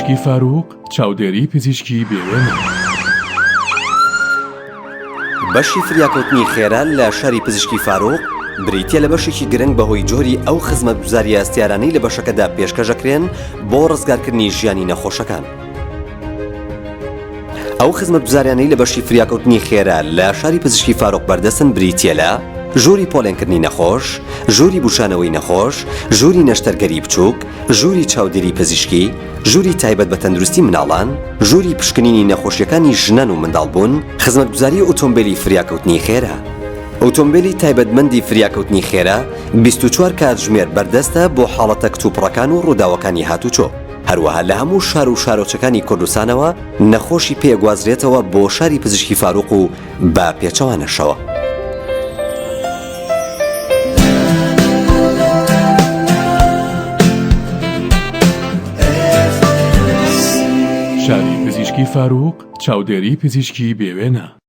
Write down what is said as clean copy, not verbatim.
پزیشکی فاروق چاودێری پزیشکی بێوێنە. بەشی فریاکەوتنی خێرا لە شاری پزیشکی فاروق بریتیە لە بەشێکی گرنگ بەهۆی جۆری ئەو خزمەتگوزاریە ئەستیارانەی لە بەشەکەدا پێشکەشەکرێن بۆ ڕزگارکردنی ژیانی نەخۆشەکان. ئەو خزمەتگوزاریانەی لە بەشی فریاکەوتنی خێرا لە شاری پزیشکی فاروق بەردەستن بریتیە لە ژووری پۆلێنکردنی نەخۆش، ژووری بوشانەوەی نەخۆش، ژووری نەشتەرگەری بچووک، ژووری چاودێری پزیشکی، ژووری تایبەت بە تەندروستی مناڵان، ژووری پشکنینی نەخۆشیەکانی ژنان و منداڵبوون، خزمەتگوزاری ئۆتۆمبیلی فریاکەوتنی خێرا. ئۆتۆمبیلی تایبەتمەندی فریاکەوتنی خێرا 24 کاتژمێر بەردەستە بۆ حاڵەتە کتوپڕەکان و ڕووداوەکانی هاتوچۆ. هەروەها لە هەموو شار و شارۆچەکانی کوردستانەوە نەخۆشی پێگوازرێتەوە بۆ شاری پزیشکی فاروق و بە پێچەوانەشەوە. شاری پزیشکی فاروق چاودێری پزیشکی بێوێنە.